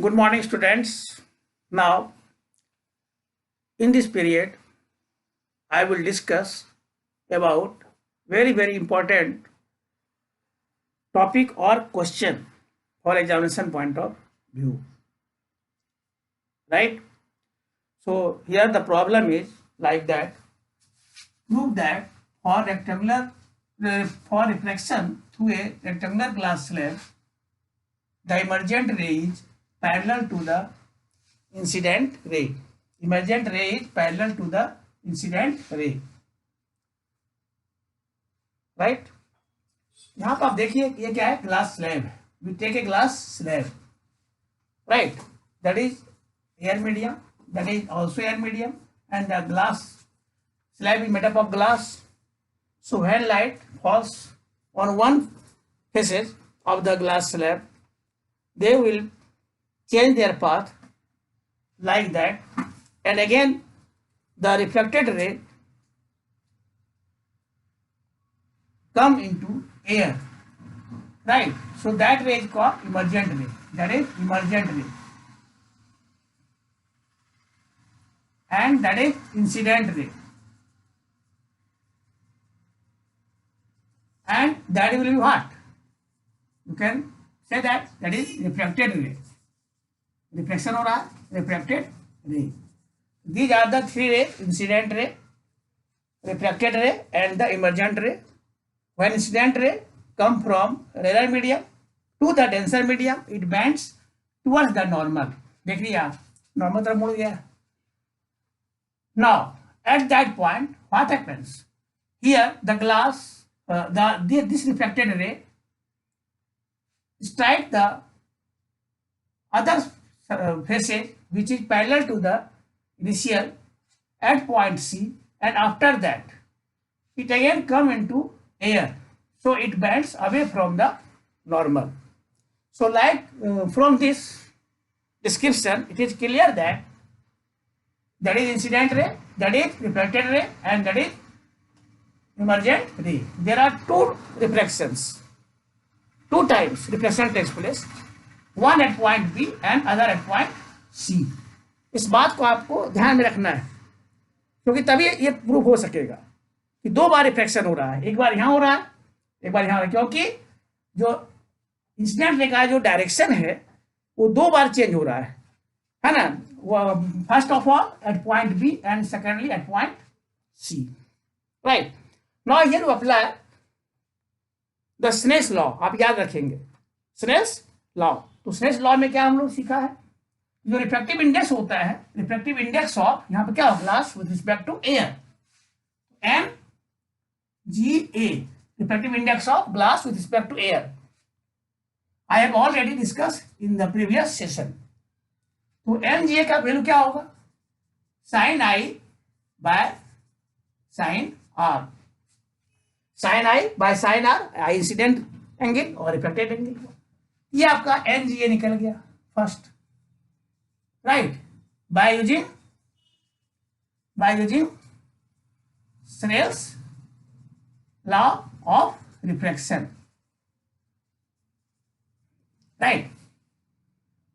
Good morning, students. Now, in this period, I will discuss about very important topic or question for examination point of view. Right? So here the problem is like that. Prove that for reflection through a rectangular glass slab, the emergent ray is parallel to the incident ray. Emergent ray is parallel to the incident ray. Right यहाँ पर आप देखिए ये क्या है, glass slab है. We take a glass slab, right, that is air medium, that is also air medium, and the glass slab is made up of glass. So when light falls on one faces of the glass slab, they will change their path like that, and again the reflected ray come into air, right? So that ray is called emergent ray. That is emergent ray. And that is incident ray. And that will be what? You can say that is reflected ray. Reflection हो रहा है, reflected ray. These are the three rays: incident ray, reflected ray, and the emergent ray. When incident ray come from rarer medium to the denser medium, it bends towards the normal. देख लिया आप, normal तरफ मुड़ गया. Now, at that point, what happens? Here, the glass, this reflected ray strike the other faces, which is parallel to the initial at point C, and after that, it again come into air. So it bends away from the normal. So, like from this description, it is clear that is incident ray, that is reflected ray, and that is emergent ray. There are two reflections. Two times reflection takes place, one at point B and other at point C. इस बात को आपको ध्यान में रखना है, क्योंकि तभी ये प्रूफ हो सकेगा कि दो बार रिफ्लेक्शन हो रहा है. एक बार यहाँ हो रहा है, एक बार यहाँ हो रहा है, क्योंकि जो इंसिडेंट रे का जो डायरेक्शन है वो दो बार चेंज हो रहा है ना. First of all at point B and secondly at point C, right. Now here we apply the Snell's law. आप याद रखेंगे स्नेल्स लॉ. तो स्नेल्स लॉ में क्या हम लोग सीखा है, जो रिफ्रैक्टिव इंडेक्स होता है, रिफ्रैक्टिव इंडेक्स ऑफ यहाँ पे क्या हो, glass with respect to air, M G A, refractive index of glass with respect to air. I have already discuss in the previous session. तो एम जी ए का value क्या होगा, sine I by sine R. Sine I by sine R, I incident angle और reflected angle. ये आपका N G A निकल गया first, right, by using Snell's law of reflection, right.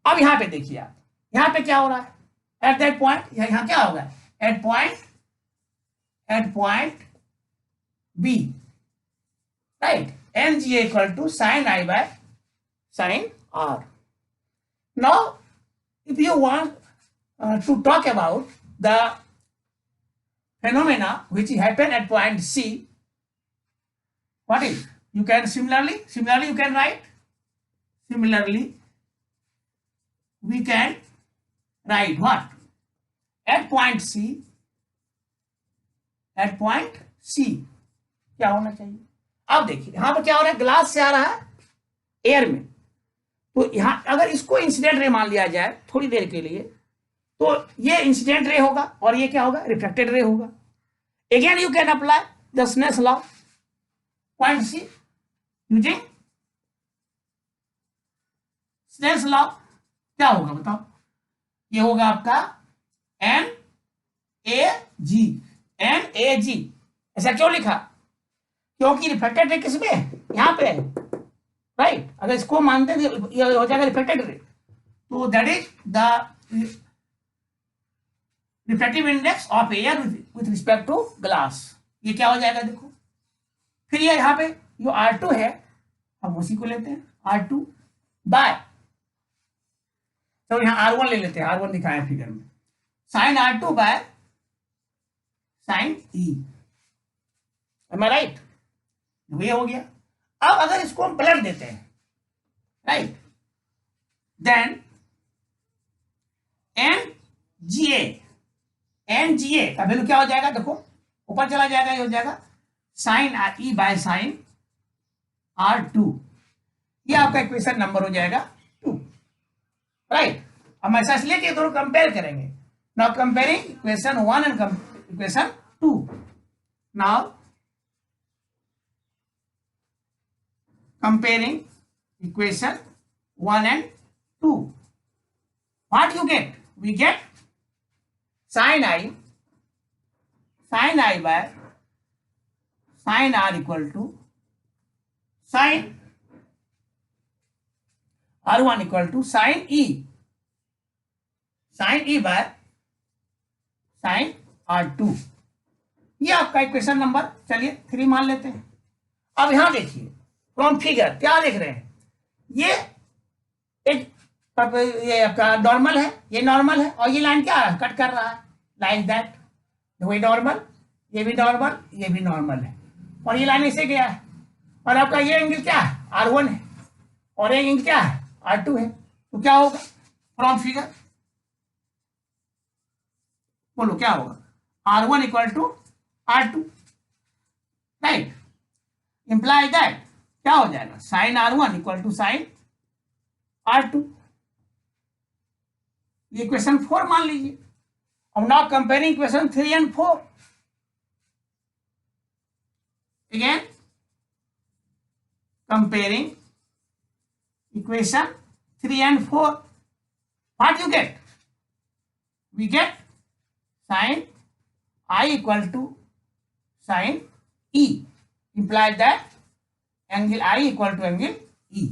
अब यहां पे देखिए आप, यहां पे क्या हो रहा है, एट दैट पॉइंट, यहां क्या होगा, at point B, right, N G equal to sine I by sine R. Now if you want to talk about the phenomena which happen at point C, what is, you can similarly you can write, we can write what, at point C क्या होना चाहिए. अब देखिए यहां पर क्या हो रहा है, ग्लास से आ रहा है एयर में. तो यहां अगर इसको इंसिडेंट रे मान लिया जाए थोड़ी देर के लिए, तो ये इंसिडेंट रे होगा और ये क्या होगा, रिफ्लेक्टेड रे होगा. Again you can apply the Snell's law point C using Snell's law. क्या होगा बताओ, ये होगा आपका एन ए जी. ऐसा क्यों लिखा, क्योंकि रिफ्लेक्टेड रे किसमें, यहां पे, राइट. अगर इसको मानते हैं ये हो जाएगा रिफ्लेक्टेड रे. तो that is the refractive index of air with respect to glass. ये क्या हो जाएगा देखो, फिर ये यहाँ पे जो R2 है हम उसी को लेते हैं, R2 बाय, तो यहाँ R1 ले लेते हैं, R1 दिखाया फिगर में, sine R2 by sine E, M I right? ये हो गया। अब अगर इसको हम पलट देते हैं, right, then N G A का वैल्यू क्या हो जाएगा देखो, ऊपर चला जाएगा, ये हो जाएगा sign E by sine R2। ये आपका इक्वेशन नंबर हो जाएगा 2, राइट। हम ऐसा इसलिए कि दोनों कंपेयर करेंगे। Now comparing equation 1 and equation 2। Now comparing equation 1 and 2, what you get? We get sin I by sin R equal to sin R1 equal to sin E by sin R2। ये आपका equation number चलिए 3 मान लेते हैं। अब यहां देखिए from figure क्या देख रहे हैं, ये ये आपका नॉर्मल है, ये नॉर्मल है, और ये लाइन क्या है, कट कर रहा है लाइक दैट। वही नॉर्मल, ये भी नॉर्मल, ये भी नॉर्मल है, और ये लाइन ऐसे गया है, और आपका ये एंगल क्या है, R1 है, और ये एंगल क्या है, R2 है। तो क्या होगा फ्रॉम फिगर, बोलो क्या होगा, R1 equal to R2, right. Imply that क्या हो जाएगा, sign R1 equal to sign R2। ये इक्वेशन 4 मान लीजिए। अब now comparing equation 3 and 4, again comparing equation 3 and 4, what you get? We get sin I equal to sin E, imply that angle I equal to angle E.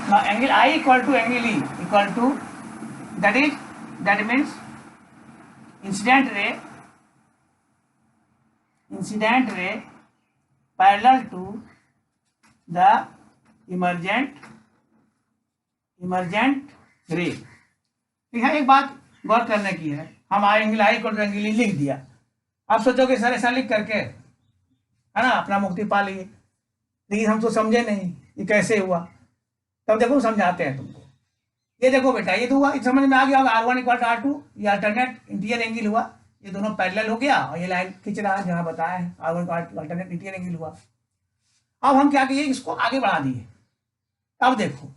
Now angle I equal to angle E equal to, that means incident ray parallel to the emergent रे। यहाँ एक बात गौर करने की है, हम angle I equal to angle E लिख दिया। आप सोचोगे सर ऐसा लिख करके है ना अपना मुक्ति पा लिए, लेकिन हम तो समझे नहीं ये कैसे हुआ। तब देखो समझाते हैं तुमको। ये देखो बेटा, ये तो हुआ, समझ में आ गया होगा, R1 इक्वल टू R2, ये अल्टरनेट इंटीरियर एंगल हुआ, ये दोनों पैरेलल हो गया, और ये लाइन खींच रहा है जहाँ बताया है, R1 का अल्टरनेट इंटीरियर एंगल हुआ। अब हम क्या किए, इसको आगे बढ़ा दिए। अब देखो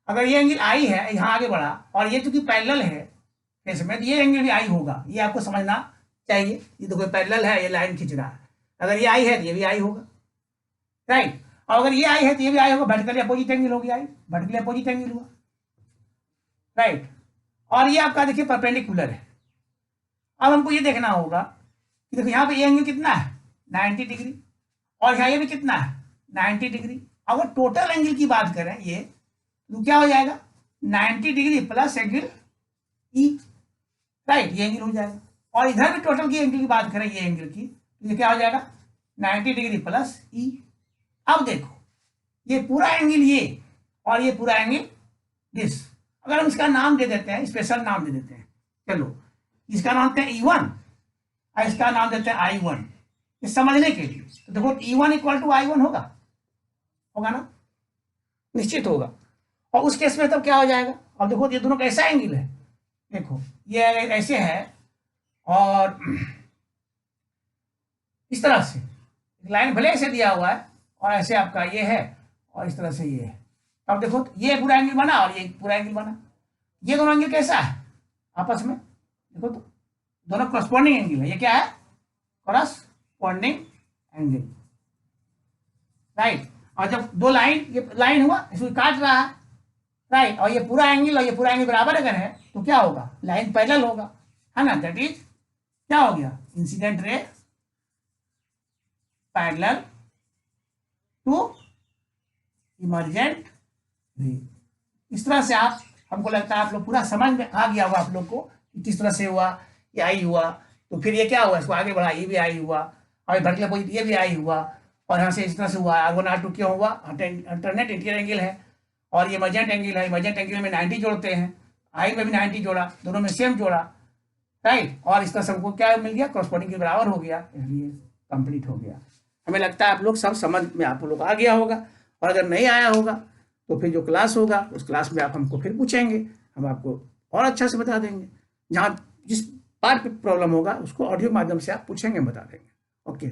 अगर ये एंगल आई है, यहाँ आगे बढ़ा, और ये चूंकि पैरेलल है फेस में, तो ये एंगल भी आई होगा, ये आपको समझना चाहिए। ये देखो पैरेलल है, ये लाइन खींच रहा है, अगर ये आई है तो ये भी आई होगा, राइट। और अगर ये आई है तो ये भी आई होगा, वर्टिकली अपोजिट एंगल होगी, आई वर्टिकली अपोजिट एंगल हुआ, राइट। और ये आपका देखिए परपेंडिकुलर है। अब हमको ये देखना होगा कि देखो यहाँ पे ये एंगल कितना है, 90 डिग्री, और यहाँ ये भी कितना है, 90 डिग्री। अगर टोटल एंगल की बात करें ये, तो क्या हो जाएगा, 90 degree plus angle E, right, ये एंगल हो जाएगा। और इधर भी टोटल की एंगल की बात करें, ये एंगल की, तो ये क्या हो जाएगा, 90 डिग्री प्लस ई। अब देखो ये पूरा एंगल ये, और ये पूरा एंगल दिस, अगर हम इसका नाम दे देते हैं, स्पेशल नाम दे देते हैं, चलो इसका नाम देते हैं E1 और इसका नाम देते हैं I1, ये समझने के लिए। तो देखो E1 इक्वल टू I1 होगा ना, निश्चित होगा। और उस केस में तब क्या हो जाएगा, अब देखो ये दोनों कैसा एंगल है, देखो ये ऐसे है, और इस तरह से लाइन भले ऐसे दिया हुआ है, और ऐसे आपका ये है, और इस तरह से ये है। अब देखो ये पूरा एंगल बना और ये पूरा एंगल बना, ये दोनों एंगल कैसा है आपस में, देखो तो दोनों करस्पॉन्डिंग एंगल है। ये क्या है, करस्पॉन्डिंग एंगल, राइट। और जब दो लाइन, ये लाइन हुआ, इसको काट रहा है, राइट, और ये पूरा एंगल और ये पूरा एंगल बराबर अगर है, तो क्या होगा, लाइन पैरेलल होगा, है ना। दैट इज क्या हो गया, incident ray parallel to emergent रे। इस तरह से आप हमको लगता है आप लोग पूरा समझ में आ गया होगा आप लोग को किस तरह से हुआ, ये आई हुआ, तो फिर ये क्या हुआ, इसको आगे बढ़ा, ये भी आई हुआ, और वर्टिकल अपोजिट ये भी आई हुआ, और यहाँ से इस तरह से हुआ, R1 R2 क्यों हुआ, अल्टरनेट इंटीरियर एंगल है, और ये मजेंट एंगल है, मजेंट एंगल में 90 जोड़ते हैं, आई में भी 90 जोड़ा, दोनों में सेम जोड़ा, राइट, और इस तरह से हमको क्या मिल गया, कॉरस्पॉन्डिंग के बराबर हो गया, इसलिए कंप्लीट हो गया। हमें लगता है आप लोग सब समझ में आप लोग आ गया होगा, और अगर नहीं आया होगा तो फिर जो क्लास होगा उस क्लास में आप हमको फिर पूछेंगे, हम आपको और अच्छा से बता देंगे। जहाँ जिस पार्ट पे प्रॉब्लम होगा उसको ऑडियो माध्यम से आप पूछेंगे, बता देंगे। ओके।